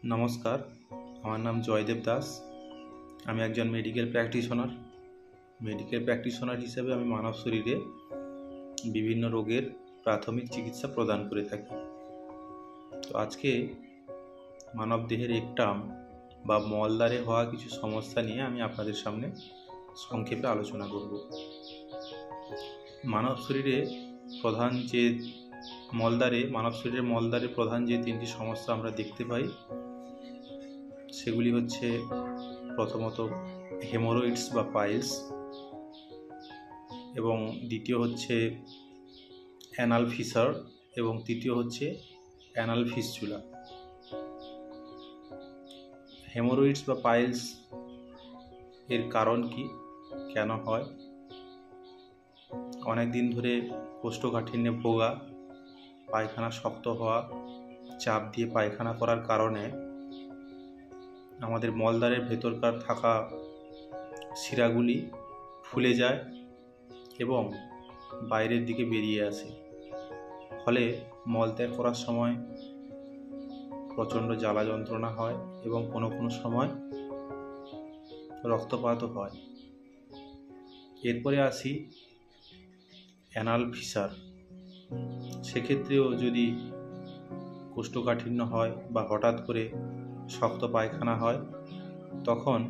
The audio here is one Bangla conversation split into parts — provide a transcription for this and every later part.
নমস্কার, আমার নাম জয়দেব দাস। আমি একজন মেডিকেল প্র্যাকটিশনার হিসেবে আমি মানব শরীরে বিভিন্ন রোগের প্রাথমিক চিকিৎসা প্রদান করে থাকি। তো আজকে মানব দেহের একটাম বা মলদ্বারে হওয়া কিছু সমস্যা নিয়ে আমি আপনাদের সামনে সংক্ষেপে আলোচনা করব। মানব শরীরের মলদ্বারে প্রধান যে তিনটি সমস্যা আমরা দেখতে পাই সেগুলি হচ্ছে প্রথমত হেমোরয়েডস বা পাইলস, এবং দ্বিতীয় হচ্ছে অ্যানাল ফিসার, এবং তৃতীয় হচ্ছে অ্যানাল ফিস্চুলা। হেমোরয়েডস বা পাইলস এর কারণ কি, কেন হয়? অনেক দিন ধরে কোষ্ঠকাঠিন্যে ভোগা, পায়খানা শক্ত হওয়া, চাপ দিয়ে পায়খানা করার কারণে আমাদের মলদ্বারের ভেতরকার থাকা শিরাগুলি ফুলে যায় এবং বাইরের দিকে বেরিয়ে আসে। ফলে মলত্যাগ করার সময় প্রচণ্ড জ্বালা যন্ত্রণা হয় এবং কোনো কোনো সময় রক্তপাতও হয়। এরপরে আসি অ্যানাল ফিসার। সেক্ষেত্রেও যদি কোষ্ঠকাঠিন্য হয় বা হঠাৎ করে শক্ত পায়খানা হয়, তখন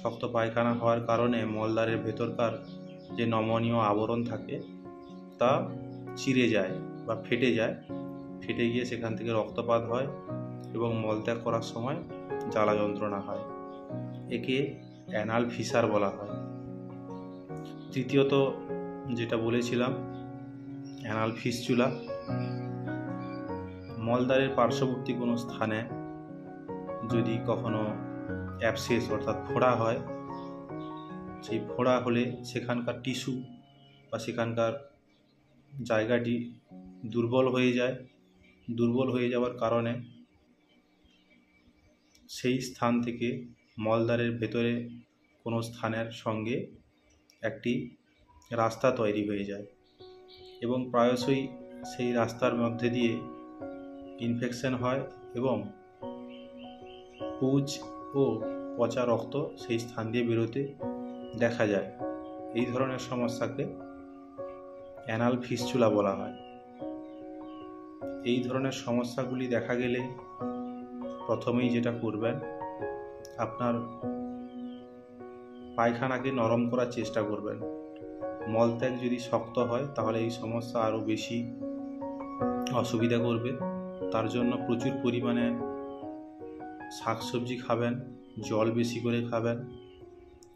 শক্ত পায়খানা হওয়ার কারণে মলদ্বারের ভেতরকার যে নমনীয় আবরণ থাকে তা চিরে যায় বা ফেটে যায়। ফেটে গিয়ে সেখান থেকে রক্তপাত হয় এবং মলত্যাগ করার সময় জ্বালা যন্ত্রণা হয়। একে অ্যানাল ফিসার বলা হয়। তৃতীয়ত যেটা বলেছিলাম, অ্যানাল ফিস্চুলা। মলদ্বারের পার্শ্ববর্তী কোনো স্থানে যদি কখনো অ্যাবসেস অর্থাৎ ফোড়া হয়, সেই ফোড়া হলে সেখানকার টিস্যু বা সেখানকার জায়গাটি দুর্বল হয়ে যাওয়ার কারণে সেই স্থান থেকে মলদ্বারের ভেতরে কোনো স্থানের সঙ্গে একটি রাস্তা তৈরি হয়ে যায় এবং প্রায়শই সেই রাস্তার মধ্যে দিয়ে ইনফেকশন হয় এবং পুজ ও পচা রক্ত সেই স্থান দিয়ে বেরোতে দেখা যায়। এই ধরনের সমস্যাকে অ্যানাল ফিস্চুলা বলা হয়। এই ধরনের সমস্যাগুলি দেখা গেলে প্রথমেই যেটা করবেন, আপনার পায়খানাকে নরম করার চেষ্টা করবেন। মলত্যাগ যদি শক্ত হয় তাহলে এই সমস্যা আরও বেশি অসুবিধা করবে। তার জন্য প্রচুর পরিমাণে শাকসবজি খাবেন, জল বেশি করে খাবেন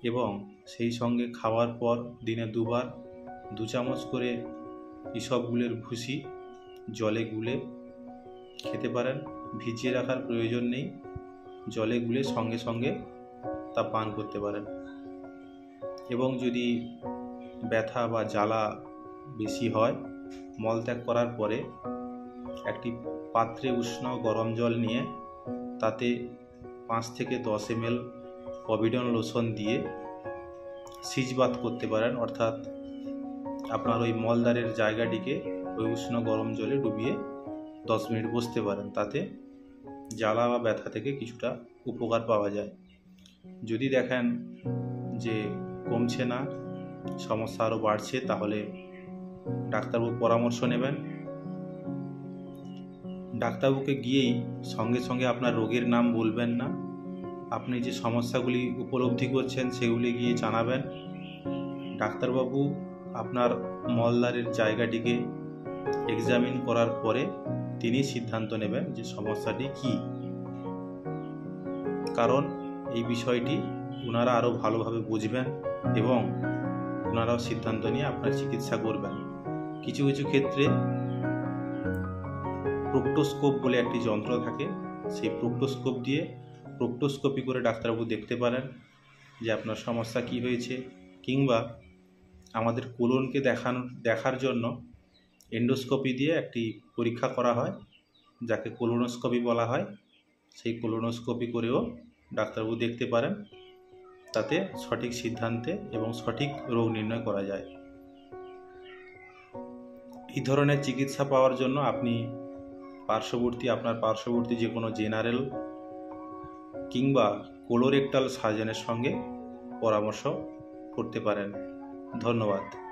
এবং সেই সঙ্গে খাওয়ার পর দিনে 2 চামচ করে ইসবগুলের ভুসি জলে গুলে খেতে পারেন। ভিজিয়ে রাখার প্রয়োজন নেই, জলে গুলে সঙ্গে সঙ্গে তা পান করতে পারেন। এবং যদি ব্যথা বা জ্বালা বেশি হয়, মলত্যাগ করার পরে একটি পাত্রে উষ্ণ গরম জল নিয়ে তাতে 5 থেকে 10 ml পভিডন লোশন দিয়ে সিজ বাথ করতে পারেন। অর্থাৎ আপনার ওই মলদ্বারের জায়গাটিকে ওই উষ্ণ গরম জলে ডুবিয়ে 10 মিনিট বসতে পারেন। তাতে জ্বালা বা ব্যথা থেকে কিছুটা উপকার পাওয়া যায়। যদি দেখেন যে কমছে না, সমস্যা আরও বাড়ছে, তাহলে ডাক্তারবাবুর পরামর্শ নেবেন। ডাক্তারবাবুকে গিয়েই সঙ্গে সঙ্গে আপনার রোগের নাম বলবেন না, আপনি যে সমস্যাগুলি উপলব্ধি করছেন সেগুলি গিয়ে জানাবেন। ডাক্তারবাবু আপনার মলদ্বারের জায়গাটিকে এক্সামিন করার পরে তিনি সিদ্ধান্ত নেবেন যে সমস্যাটি কী। কারণ এই বিষয়টি ওনারা আরও ভালোভাবে বুঝবেন এবং ওনারাও সিদ্ধান্ত নিয়ে আপনার চিকিৎসা করবেন। কিছু কিছু ক্ষেত্রে প্রোক্টোস্কোপ বলে একটি যন্ত্র থাকে, সেই প্রোক্টোস্কোপ দিয়ে প্রোক্টোস্কোপি করে ডাক্তারবাবু দেখতে পারেন যে আপনার সমস্যা কী হয়েছে। কিংবা আমাদের কোলনকে দেখার জন্য এন্ডোস্কোপি দিয়ে একটি পরীক্ষা করা হয়, যাকে কোলোনোস্কোপি বলা হয়। সেই কোলোনোস্কোপি করেও ডাক্তারবাবু দেখতে পারেন। তাতে সঠিক সিদ্ধান্তে এবং সঠিক রোগ নির্ণয় করা যায়। এই ধরনের চিকিৎসা পাওয়ার জন্য আপনি আপনার পার্শ্ববর্তী যে কোনো জেনারেল কিংবা কোলোরেক্টাল সার্জনের সঙ্গে পরামর্শ করতে পারেন। ধন্যবাদ।